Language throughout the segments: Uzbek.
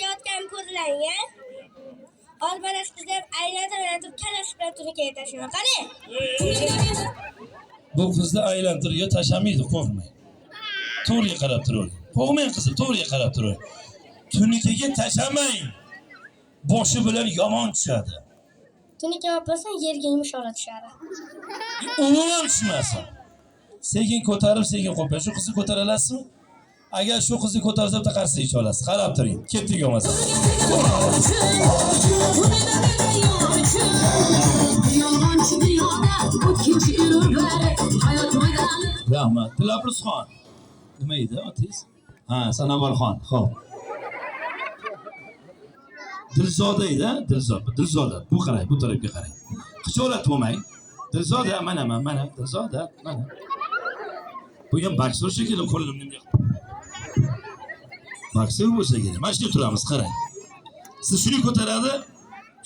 Yotgan ko'rlangan. Olmanash qizlar aylantirib kalash bilan turkiga tashlama. Qani? Bu qizni aylantirga tashamaydi, qo'rqmang. To'g'riga qarab turavering. Qo'rqmang qizim, to'g'riga qarab turavering. Tunikiga tashamang. Boshi bilan yomon tushadi. Tunika olsang yerga yumshoq tushadi. Umuman tushmasin. Sekin ko'tarib, sekin qo'ying. Shu qizni ko'tara olasizmi? Agar shu qizni ko'tarsa bitta qarsa icha olasiz. Qarab turing. Ketdik olmasa. Rahmat. Dilafruzxon. Nima edi otingiz? Ha, Sanobarxon. Xo'p. Dilzoda edi, Dilzoda. Bu qarang, bu tarafga qarang. Qicholat bo'lmang. Dilzoda, mana, Dilzoda, mana. Bu ham baksor shekilli qo'limni. Baksor bo'lsa kerak. Mana shunga turamiz, qarang. Siz shuni ko'taradi,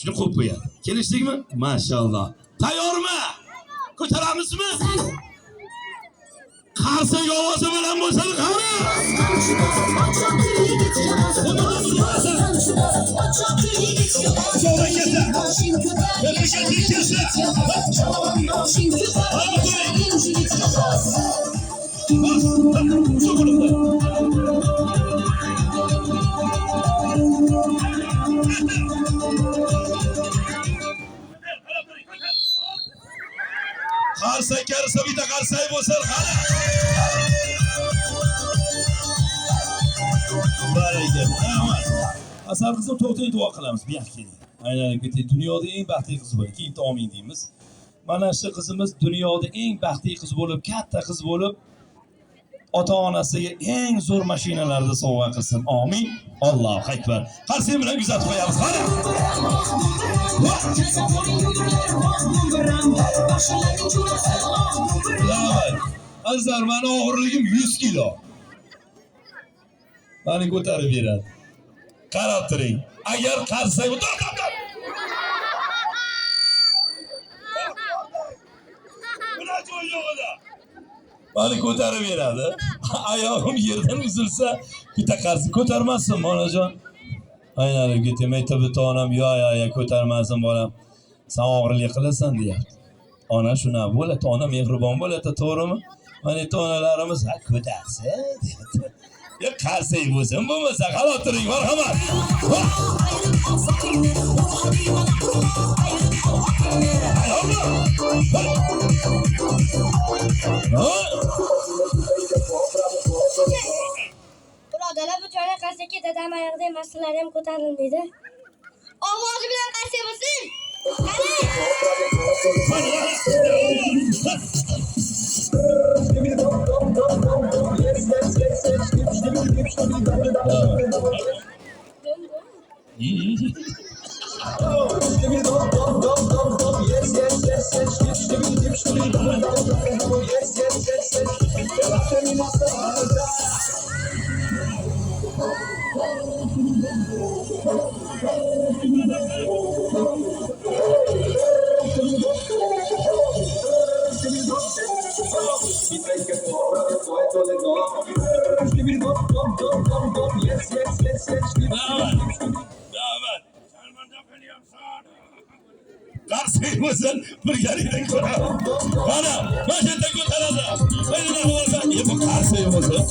shuni qo'yib qo'yadi. Kelishdikmi? Mashalloh. Tayyormi? Ko'taramizmi? Qarsak ovozi bilan bo'lsa, qani? Qarsak karsa bitta qarsak bo'lsa, qani? Asal qizim to'xtang, duo qilamiz. Bu yoqqa keling. Aylanib ketdik. Dunyoda eng baxtli qiz bo'ldi. Keyin amin deymiz. Mana shu qizimiz dunyoda eng baxtli qiz bo'lib, katta qiz bo'lib, ota-onasiga eng zo'r mashinalarda sovg'a qilsin. Amin. Allohu akbar. Qarsak bilan kuzatib qo'yamiz. Qani? Azar, meni og'irligim 100 kilo. Meni ko'tarib beradi. Qarab turing. Agar qarsak meni ko'tarib beradi. Oyog'im yerdan uzilsa, bitta qarsak ko'tarmasin, onajon. Aylanib ketdim. Aytib bitta onam, yo, ko'tarmasin bolam. Sen og'irlik qilasan deyapti. Ona shuna bo'ladi, ona mehribon bo'ladi, to'g'rimi? Mana onalarimiz ko'tarsa deyapti. Ya qarsak bo'lsin, bo'lmasa qarab turing, marhamat. Birodalar, bu chora qarsakka dadam oyog'ida masalalar ham ko'tarilmaydi. Ovozi bilan qarsak bo'lsin. Qarsak bo'lsin, birgalikda ko'ramiz. Mana, yerda ko'taradi. Aynan bo'lsa, bu qarsak bo'lsin.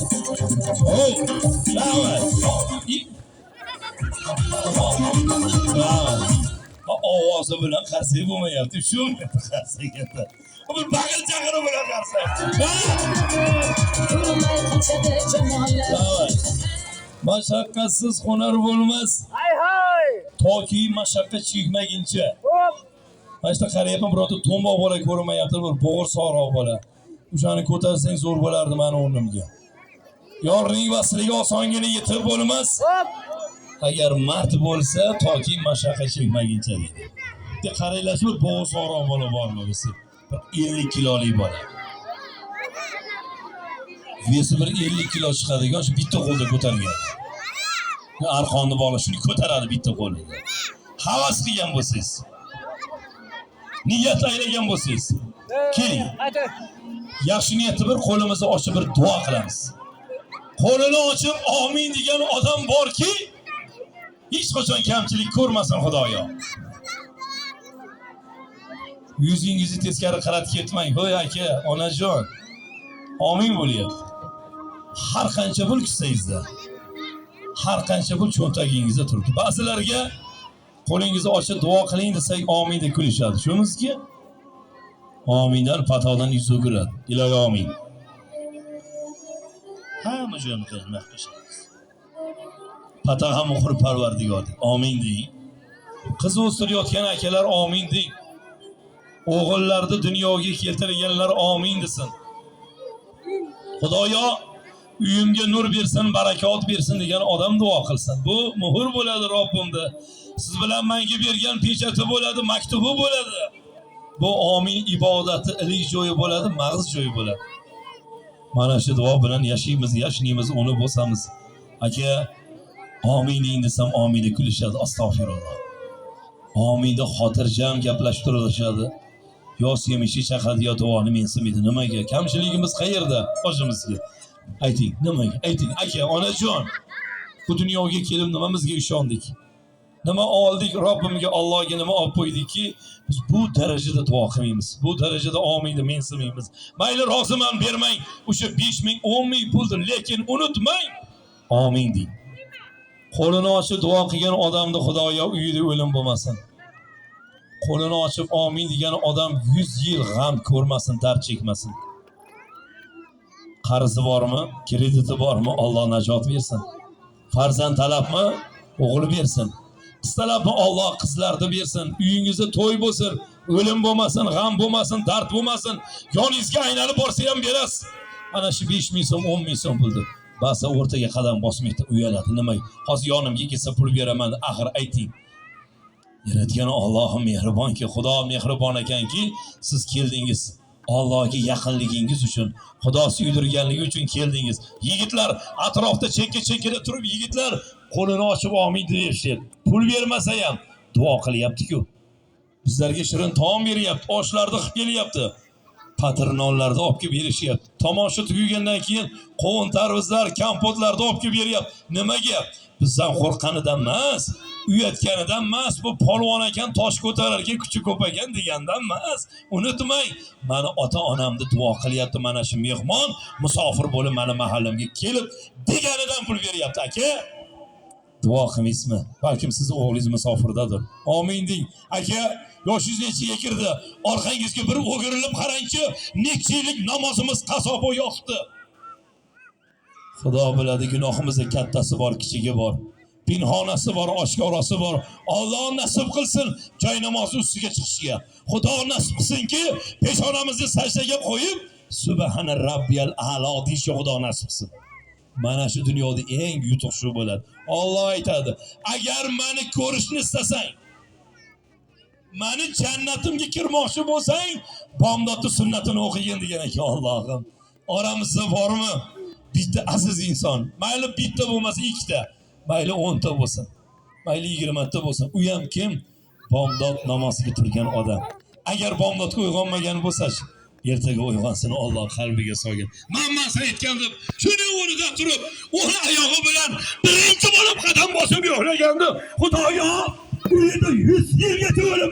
Ovozi bilan qarsak bo'lmayapti, shu qarsak edi. Bu bag'il chaqirib bilan qarsak. Mashaqqatsiz hunar bo'lmas. Toki mashaqqat chekmaguncha. Mana shu qarayapman, birodar to'mboq bola ko'rinmayapti, bir bo'g'ir sog'roq bola. O'shani ko'tarsang zo'r bo'lardi meni o'rnimga. Yorning vasligi osongina yetib bo'lmas. Agar mard bo'lsa, toki mashaqqat chekmaguncha deydi. Bitta qaranglar, bir bo'g'ir sog'roq bola bormi bizda? 50 kilolik bola. Vesi bir 50 kilo chiqadigan shu bitta qo'lda ko'targan. Arqonni bog'la, shuni ko'taradi bitta qo'lida. Havas qilgan bo'lsangiz, niyat aylagan bo'lsangiz, keling. Yaxshi niyatli bir qo'limizni ochib bir duo qilamiz. Qo'lini ochib amin degan odam borki, hech qachon kamchilik ko'rmasin Xudoyo. Yuzingizni teskari qaratib ketmang. Voy aka, onajon. Amin bo'lyapti. Har qancha pul kissangizda, har qancha pul cho'ntagingizda turibdi. Ba'zilarga qo'lingizni ochib duo qiling desak, amin deb kulishadi. Shumizki, amindan patodan yuz o'giradi. Ilohi amin. Hamma joyni qilmoq qilamiz. Pato ham muxri Parvardigor. Amin deng. Qiz o'stirayotgan akalar amin deng. O'g'illarni dunyoga keltirganlar amin desin. Xudoyo uyimga nur bersin, barakot bersin degan odam duo qilsin. Bu muhr bo'ladi Robbimda. Siz bilan menga bergan pechati bo'ladi, maktubi bo'ladi. Bu amin ibodati ilik joyi bo'ladi, mag'iz joyi bo'ladi. Mana shu duo bilan yashaymiz, yashnaymiz, uni bo'lsamiz. Aka, amin deng desam amin deb kulishadi. Astag'firulloh. Aminda xotirjam gaplashtirishadi. Yo semishi chaqadi, yo duoni mensimaydi. Nimaga? Kamchiligimiz qayerda? Boshimizga. Ayting, nimaga? Ayting, aka, onajon. Bu dunyoga kelib nimamizga ishondik? Nima oldik? Robbimga, Allohga nima olib qo'ydikki, biz bu darajada duo qilmaymiz. Bu darajada aminni mensimaymiz. Mayli roziman bermang. O'sha 5000, 10000 puldir, lekin unutmang. Amin deng. Qo'lini ochib duo qilgan odamni Xudoyo uyida o'lim bo'lmasin. Qo'lini ochib amin degan odam 100 yil g'am ko'rmasin, dard chekmasin. Qarzi bormi? Krediti bormi? Alloh najot bersin. Farzand talabmi? O'g'il bersin. Qiz talabmi? Alloh qizlarni bersin. Uyingizda to'y bo'lsin, o'lim bo'lmasin, g'am bo'lmasin, dard bo'lmasin. Yoningizga aylanib borsa ham berasiz. Ana shu 5000 so'm, 10000 so'm puldir. Ba'zi o'rtaga qadam bosmaydi, uyaladi. Nima? Hozir yonimga kelsa pul beraman, axir ayting. Yaratgan Allohim mehribonki, Xudo mehribon ekanki, siz keldingiz. Allohga yaqinligingiz uchun, Xudo suydirganligi uchun keldingiz. Yigitlar atrofda chekka-chekkada turib, yigitlar qo'lini ochib amin deyishdi. Pul bermasa ham duo qilyapti-ku. Bizlarga shirin taom beryapti, oshlarni qilib kelyapti. Patir nonlarni olib kelib berishyapti. Tomosha tugagandan keyin qovun tarvuzlar, kompotlarni olib kelib beryapti. Nimaga? Bizdan qo'rqqanidan emas, uyatganidan emas, bu polvon ekan, tosh ko'tararga kuchi ko'p ekan degandan emas. Unutmang, meni ota-onamni duo qilyapti, mana shu mehmon musofir bo'lib meni mahallamga kelib deganidan pul beryapti, aka. Duo qilmaysizmi? Balkim siz o'g'lingiz musofirdadir. Amin deng. Aka, yoshingiz nechiga kirdi? Orqangizga bir o'girilib qarangchi, necha yillik namozimiz qasobo yoqdi. Xudo biladi, gunohimizda kattasi bor, kichigi bor. Pinhonasi bor, oshkorasi bor. Alloh nasib qilsin joy namozi ustiga chiqishga. Xudo nasib qilsinki, peshonamizni sajdaga qo'yib, subhana robbiyal a'lo deyishga Xudo nasib qilsin. Mana shu dunyoda eng yutuq shu bo'ladi. Alloh aytadi, agar meni ko'rishni istasang, meni jannatimga kirmoqchi bo'lsang, bomdodni sunnatini o'qigin degan ekan Allohim. Oramizda bormi? Bitta aziz inson. Mayli bitta bo'lmasa ikkita, mayli 10 ta bo'lsin, mayli 20 ta bo'lsin. U ham kim? Bomdod namoziga turgan odam. Agar bomdodga uyg'onmagan bo'lsa-chi, ertaga uyg'onsin, Alloh qalbiga solgan. Men sen aytgandim, shuni o'rnidan turib, o'g'li oyog'i bilan birinchi bo'lib qadam bosib yo'ragandi. Xudoyo, bu yerda 100 yilgacha o'lim